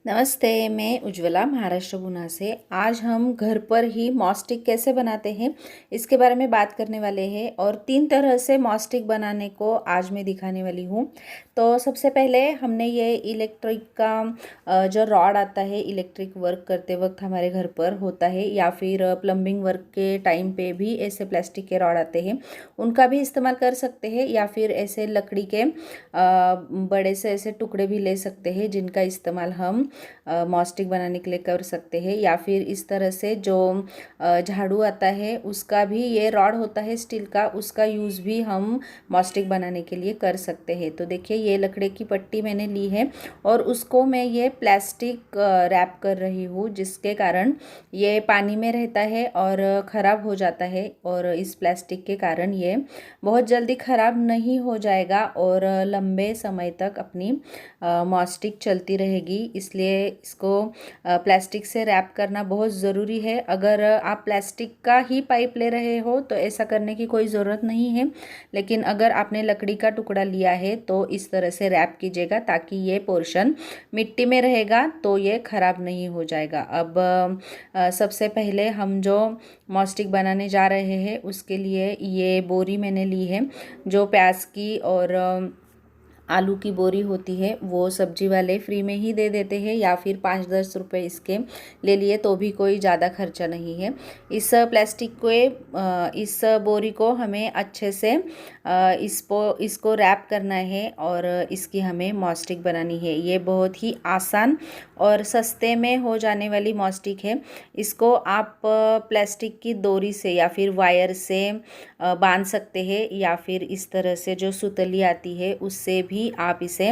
नमस्ते, मैं उज्ज्वला महाराष्ट्र गुना से। आज हम घर पर ही मॉस्टिक कैसे बनाते हैं इसके बारे में बात करने वाले हैं और 3 तरह से मॉस्टिक बनाने को आज मैं दिखाने वाली हूँ। तो सबसे पहले हमने ये इलेक्ट्रिक का जो रॉड आता है, इलेक्ट्रिक वर्क करते वक्त हमारे घर पर होता है या फिर प्लम्बिंग वर्क के टाइम पे भी ऐसे प्लास्टिक के रॉड आते हैं, उनका भी इस्तेमाल कर सकते हैं या फिर ऐसे लकड़ी के बड़े से ऐसे टुकड़े भी ले सकते हैं जिनका इस्तेमाल हम मॉस्टिक बनाने के लिए कर सकते हैं। या फिर इस तरह से जो झाड़ू आता है उसका भी ये रॉड होता है स्टील का, उसका यूज़ भी हम मॉस्टिक बनाने के लिए कर सकते हैं। तो देखिए ये लकड़ी की पट्टी मैंने ली है और उसको मैं ये प्लास्टिक रैप कर रही हूँ, जिसके कारण ये पानी में रहता है और ख़राब हो जाता है। और इस प्लास्टिक के कारण ये बहुत जल्दी ख़राब नहीं हो जाएगा और लंबे समय तक अपनी मॉस्टिक चलती रहेगी। इसलिए इसको प्लास्टिक से रैप करना बहुत ज़रूरी है। अगर आप प्लास्टिक का ही पाइप ले रहे हो तो ऐसा करने की कोई ज़रूरत नहीं है, लेकिन अगर आपने लकड़ी का टुकड़ा लिया है तो इस तरह से रैप कीजिएगा ताकि ये पोर्शन मिट्टी में रहेगा तो ये ख़राब नहीं हो जाएगा। अब सबसे पहले हम जो मॉस्टिक बनाने जा रहे हैं उसके लिए ये बोरी मैंने ली है, जो प्याज की और आलू की बोरी होती है। वो सब्जी वाले फ्री में ही दे देते हैं या फिर 5-10 रुपये इसके ले लिए तो भी कोई ज़्यादा खर्चा नहीं है। इस प्लास्टिक को इस बोरी को हमें अच्छे से इसको रैप करना है और इसकी हमें मॉस्टिक बनानी है। ये बहुत ही आसान और सस्ते में हो जाने वाली मॉस्टिक है। इसको आप प्लास्टिक की डोरी से या फिर वायर से बांध सकते हैं या फिर इस तरह से जो सुतली आती है उससे भी आप इसे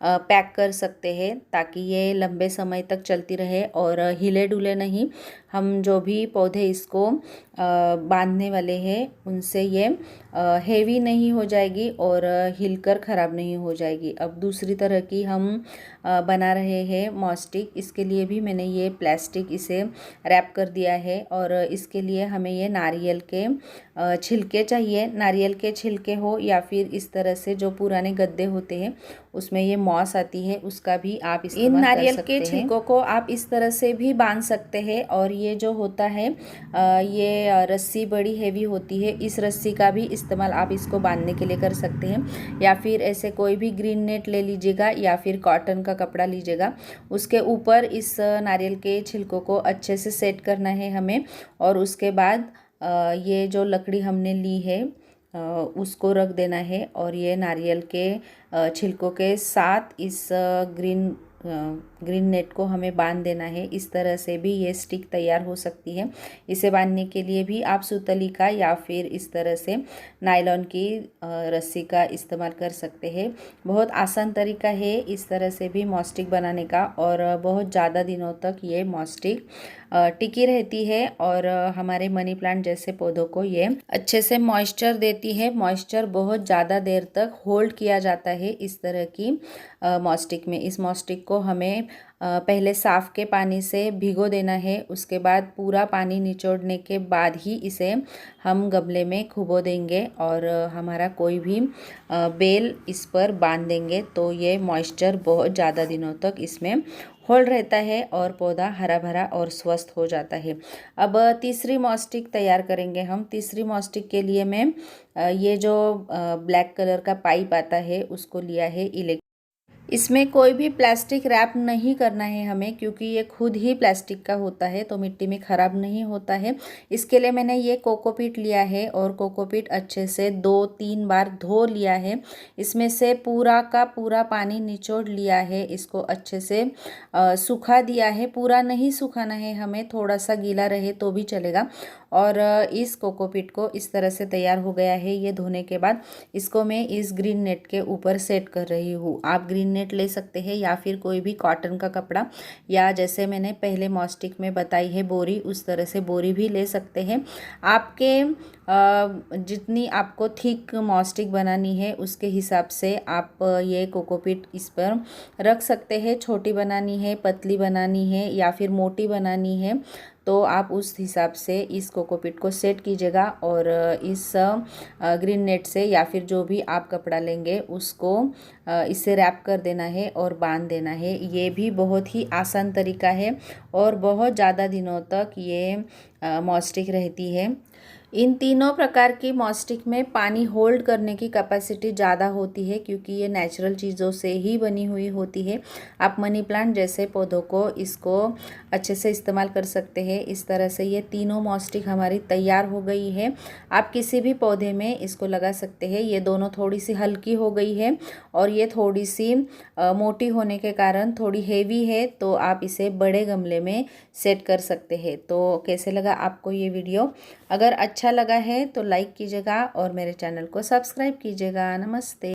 पैक कर सकते हैं ताकि ये लंबे समय तक चलती रहे और हिले डुले नहीं। हम जो भी पौधे इसको बांधने वाले हैं उनसे ये हेवी नहीं हो जाएगी और हिलकर ख़राब नहीं हो जाएगी। अब दूसरी तरह की हम बना रहे हैं मॉस्टिक। इसके लिए भी मैंने ये प्लास्टिक इसे रैप कर दिया है और इसके लिए हमें ये नारियल के छिलके चाहिए। नारियल के छिलके हो या फिर इस तरह से जो पुराने गद्दे होते हैं उसमें ये मॉस आती है, उसका भी आप इस्तेमाल कर सकते हैं। इन नारियल के छिलकों को आप इस तरह से भी बांध सकते हैं। और ये जो होता है ये रस्सी बड़ी हैवी होती है, इस रस्सी का भी इस्तेमाल आप इसको बांधने के लिए कर सकते हैं। या फिर ऐसे कोई भी ग्रीन नेट ले लीजिएगा या फिर कॉटन का कपड़ा लीजिएगा, उसके ऊपर इस नारियल के छिलकों को अच्छे से सेट करना है हमें। और उसके बाद ये जो लकड़ी हमने ली है उसको रख देना है और ये नारियल के छिलकों के साथ इस ग्रीन नेट को हमें बांध देना है। इस तरह से भी ये स्टिक तैयार हो सकती है। इसे बांधने के लिए भी आप सुतली का या फिर इस तरह से नायलॉन की रस्सी का इस्तेमाल कर सकते हैं। बहुत आसान तरीका है इस तरह से भी मॉस्टिक बनाने का और बहुत ज़्यादा दिनों तक ये मॉस्टिक टिकी रहती है और हमारे मनी प्लांट जैसे पौधों को ये अच्छे से मॉइस्चर देती है। मॉइस्चर बहुत ज़्यादा देर तक होल्ड किया जाता है इस तरह की मॉस्टिक में। इस मॉस्टिक को हमें पहले साफ़ के पानी से भिगो देना है, उसके बाद पूरा पानी निचोड़ने के बाद ही इसे हम गमले में खुबो देंगे और हमारा कोई भी बेल इस पर बांध देंगे तो ये मॉइस्चर बहुत ज़्यादा दिनों तक इसमें होल्ड रहता है और पौधा हरा भरा और स्वस्थ हो जाता है। अब तीसरी मॉस्टिक तैयार करेंगे हम। तीसरी मॉस्टिक के लिए मैं ये जो ब्लैक कलर का पाइप आता है उसको लिया है। इसमें कोई भी प्लास्टिक रैप नहीं करना है हमें, क्योंकि ये खुद ही प्लास्टिक का होता है तो मिट्टी में ख़राब नहीं होता है। इसके लिए मैंने ये कोकोपीट लिया है और कोकोपीट अच्छे से 2-3 बार धो लिया है। इसमें से पूरा का पूरा पानी निचोड़ लिया है, इसको अच्छे से सूखा दिया है। पूरा नहीं सुखाना है हमें, थोड़ा सा गीला रहे तो भी चलेगा। और इस कोकोपीट को इस तरह से तैयार हो गया है। ये धोने के बाद इसको मैं इस ग्रीन नेट के ऊपर सेट कर रही हूँ। आप ग्रीन नेट ले सकते हैं या फिर कोई भी कॉटन का कपड़ा, या जैसे मैंने पहले मॉस्टिक में बताई है बोरी, उस तरह से बोरी भी ले सकते हैं। आपके जितनी आपको थिक मॉस्टिक बनानी है उसके हिसाब से आप ये कोकोपीट इस पर रख सकते हैं। छोटी बनानी है, पतली बनानी है या फिर मोटी बनानी है तो आप उस हिसाब से इस कोकोपीट को सेट कीजिएगा और इस ग्रीन नेट से या फिर जो भी आप कपड़ा लेंगे उसको इससे रैप कर देना है और बांध देना है। ये भी बहुत ही आसान तरीका है और बहुत ज़्यादा दिनों तक ये मॉस्टिक रहती है। इन तीनों प्रकार की मॉस्टिक में पानी होल्ड करने की कैपेसिटी ज़्यादा होती है क्योंकि ये नेचुरल चीज़ों से ही बनी हुई होती है। आप मनी प्लांट जैसे पौधों को इसको अच्छे से इस्तेमाल कर सकते हैं। इस तरह से ये तीनों मॉस्टिक हमारी तैयार हो गई है। आप किसी भी पौधे में इसको लगा सकते हैं। ये दोनों थोड़ी सी हल्की हो गई है और ये थोड़ी सी मोटी होने के कारण थोड़ी हेवी है, तो आप इसे बड़े गमले में सेट कर सकते हैं। तो कैसे लगा आपको ये वीडियो? अगर अच्छा लगा है तो लाइक कीजिएगा और मेरे चैनल को सब्सक्राइब कीजिएगा। नमस्ते।